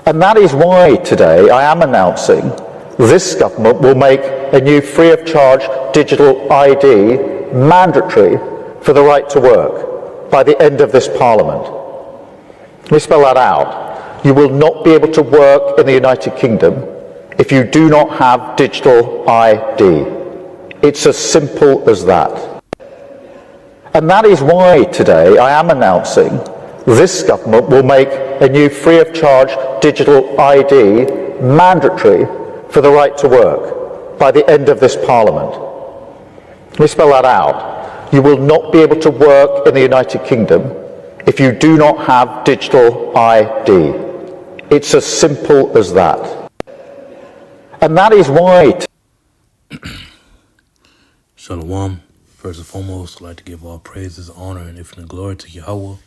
And that is why today I am announcing this government will make a new free of charge digital ID mandatory for the right to work by the end of this Parliament. Let me spell that out. You will not be able to work in the United Kingdom if you do not have digital ID. It's as simple as that. And that is why today I am announcing this government will make a new free of charge digital ID mandatory for the right to work by the end of this Parliament. Let me spell that out. You will not be able to work in the United Kingdom if you do not have digital ID. It's as simple as that. And that is why... Shalom. First and foremost, I'd like to give all praises, honor, and infinite glory to Yahweh,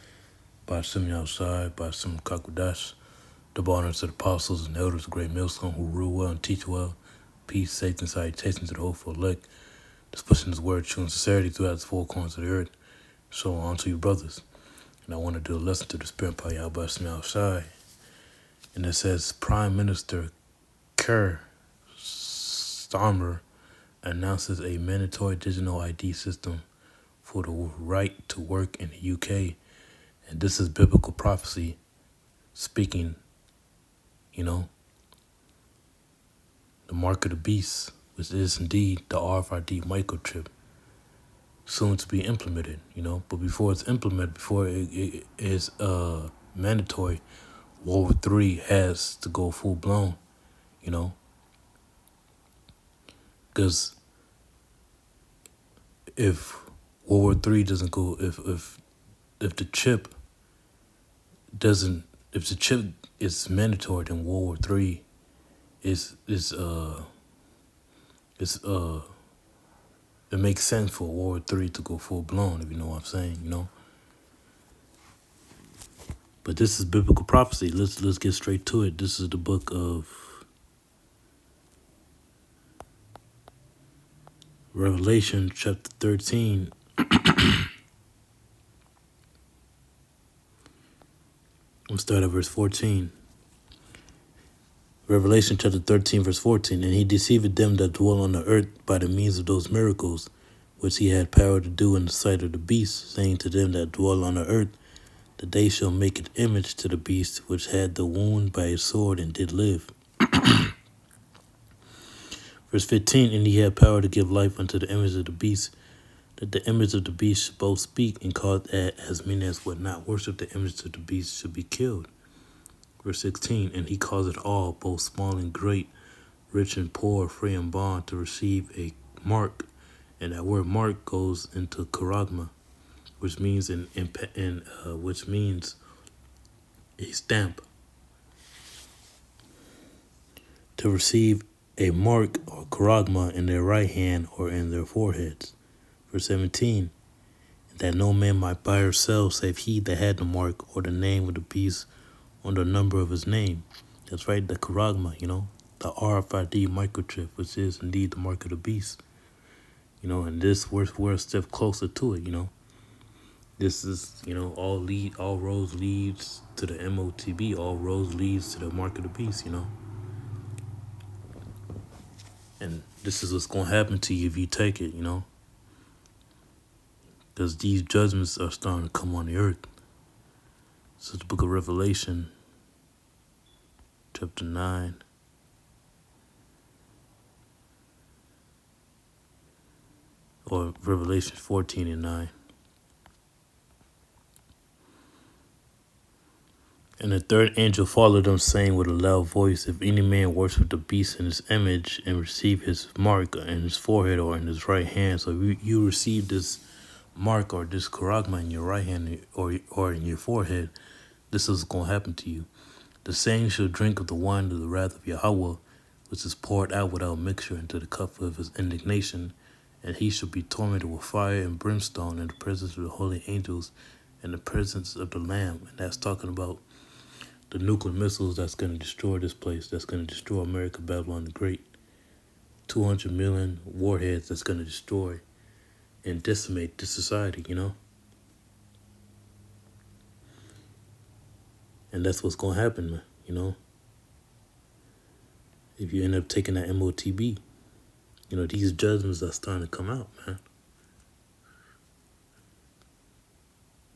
by Sim Yahushai, by Sim Kakudash, double honor to the apostles and elders of great millstone who rule well and teach well. Peace, safety, and salutation to the hopeful elect, just pushing this word true and sincerity throughout the four corners of the earth. So on to you, brothers. And I want to do a lesson to the spirit by Yahweh Sim Yahushai. And it says, Prime Minister Keir Starmer announces a mandatory digital ID system for the right to work in the UK. And this is biblical prophecy speaking, the mark of the beast, which is indeed the RFID microchip, soon to be implemented, But before it's implemented, before it is mandatory, World War III has to go full blown, Because if World War III doesn't go, if the chip doesn't, if the chip is mandatory, then World War III it makes sense for World War III to go full blown, if you know what I'm saying, But this is biblical prophecy. Let's get straight to it. This is the book of Revelation, chapter 13. We'll start at verse 14. Revelation chapter 13, verse 14. And he deceived them that dwell on the earth by the means of those miracles which he had power to do in the sight of the beast, saying to them that dwell on the earth, that they shall make an image to the beast which had the wound by a sword and did live. Verse 15. And he had power to give life unto the image of the beast, that the image of the beast should both speak, and cause that as many as would not worship the image of the beast should be killed. Verse 16. And he caused all, both small and great, rich and poor, free and bond, to receive a mark. And that word mark goes into charagma, which means which means a stamp. To receive a mark or charagma in their right hand or in their foreheads. Verse 17. That no man might buy or sell save he that had the mark or the name of the beast on the number of his name. That's right, the charagma, the RFID microchip, which is indeed the mark of the beast. And this we're a step closer to it, This is, all roads leads to the motb, all roads leads to the mark of the beast, And this is what's going to happen to you if you take it, Because these judgments are starting to come on the earth. This is the book of Revelation, chapter 9. Or Revelation 14 and 9. And the third angel followed them, saying with a loud voice, if any man worship the beast in his image and receive his mark in his forehead or in his right hand. So if you receive this mark or this charagma in your right hand or in your forehead, this is going to happen to you. The same shall drink of the wine of the wrath of Yahweh, which is poured out without mixture into the cup of his indignation. And he shall be tormented with fire and brimstone in the presence of the holy angels and the presence of the Lamb. And that's talking about the nuclear missiles that's going to destroy this place, that's going to destroy America, Babylon the Great. 200 million warheads that's going to destroy and decimate this society, And that's what's going to happen, man, if you end up taking that motb. You know, these judgments are starting to come out, man.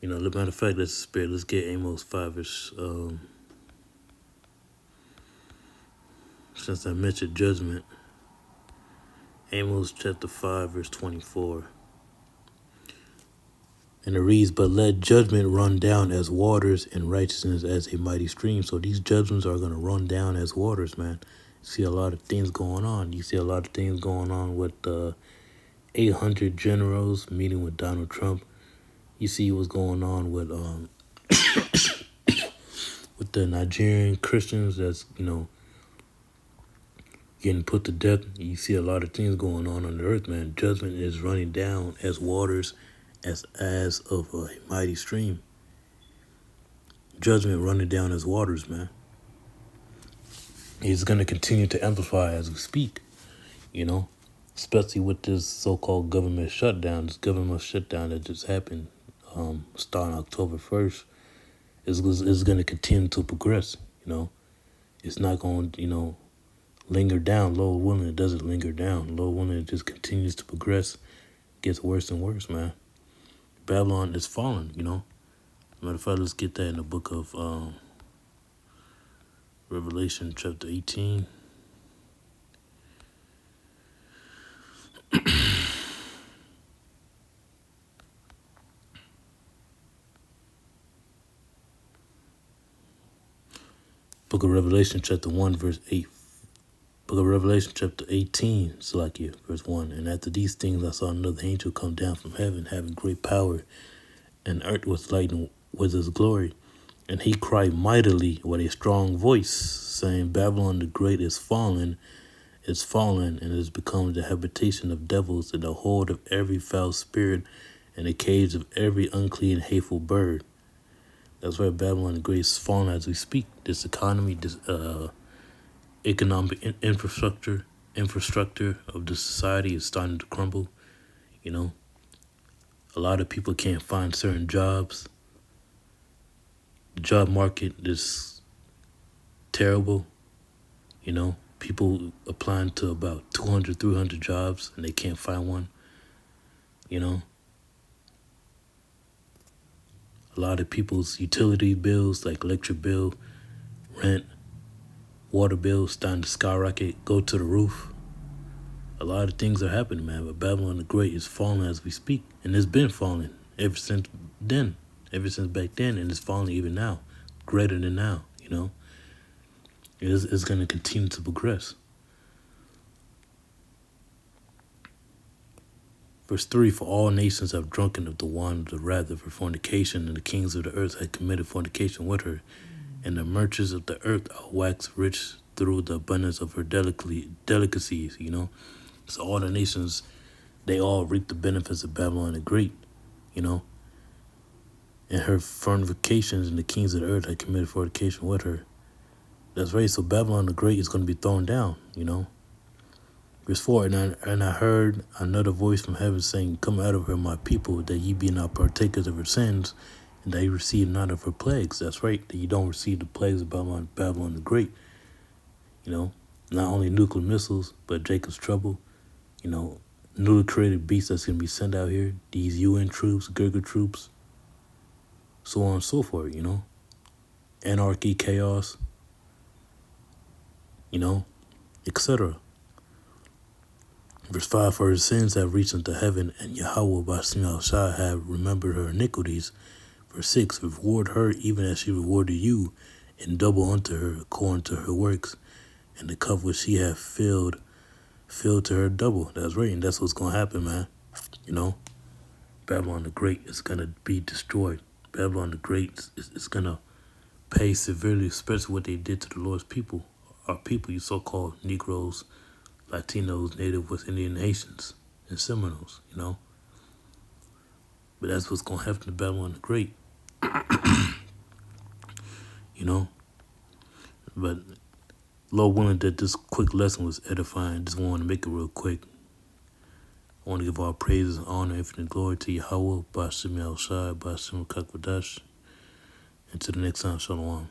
You know, as a matter of fact, let's spare. Let's get Amos 5-ish. Since I mentioned judgment, Amos chapter 5, verse 24. And it reads, but let judgment run down as waters and righteousness as a mighty stream. So these judgments are going to run down as waters, man. You see a lot of things going on. You see a lot of things going on with 800 generals meeting with Donald Trump. You see what's going on with with the Nigerian Christians that's, you know, getting put to death. You see a lot of things going on the earth, man. Judgment is running down as waters, as of a mighty stream. Judgment running down as waters, man. It's going to continue to amplify as we speak, you know, especially with this so-called government shutdown. This government shutdown that just happened starting October 1st is going to continue to progress, you know. It's not going to, you know, linger down. Lord willing, it doesn't linger down. Lord willing, it just continues to progress. Gets worse and worse, man. Babylon is falling, you know. Matter of fact, let's get that in the book of Revelation chapter 18. Book of Revelation chapter 1 verse 8. Book of Revelation chapter 18, Salakia, verse 1. And after these things I saw another angel come down from heaven, having great power, and earth was lightened with his glory. And he cried mightily with a strong voice, saying, Babylon the great is fallen, and is become the habitation of devils, and the hold of every foul spirit, and the cage of every unclean and hateful bird. That's why Babylon the great is fallen as we speak. This economy, this economic infrastructure of the society is starting to crumble. You know, a lot of people can't find certain jobs. The job market is terrible. You know, people applying to about 200, 300 jobs and they can't find one. You know, a lot of people's utility bills, like electric bill, rent, water bills, starting to skyrocket, go to the roof. A lot of things are happening, man. But Babylon the Great is falling as we speak, and it's been falling ever since then, ever since back then, and it's falling even now, greater than now. You know, it's going to continue to progress. Verse 3, for all nations have drunken of the wine of the wrath of her fornication, and the kings of the earth had committed fornication with her, and the merchants of the earth are waxed rich through the abundance of her delicacies, you know. So all the nations, they all reap the benefits of Babylon the Great, you know. And her fornications, and the kings of the earth had committed fornication with her. That's right, so Babylon the Great is going to be thrown down, you know. Verse 4, and I heard another voice from heaven saying, come out of her, my people, that ye be not partakers of her sins, and that ye receive not of her plagues. That's right, that you don't receive the plagues of Babylon the Great. You know, not only nuclear missiles, but Jacob's trouble. You know, newly created beasts that's going to be sent out here. These UN troops, Gurga troops, so on and so forth, you know. Anarchy, chaos, you know, etc. Verse 5, for her sins have reached unto heaven, and Yahweh by Shema Shai have remembered her iniquities. Verse 6, reward her even as she rewarded you, and double unto her according to her works, and the cup which she hath filled to her double. That's right, and that's what's going to happen, man. You know, Babylon the Great is going to be destroyed. Babylon the Great is going to pay severely, especially what they did to the Lord's people. Our people, you so-called Negroes, Latinos, Native West Indian Haitians, and Seminoles, you know. But that's what's going to happen to Babylon the Great. You know. But Lord willing that this quick lesson was edifying. Just wanted to make it real quick. I want to give all praises, honor, infinite glory to Yahweh, Ba'ashem Yahushai, Ba'ashem Kakwadash. Until the next time, Shalom.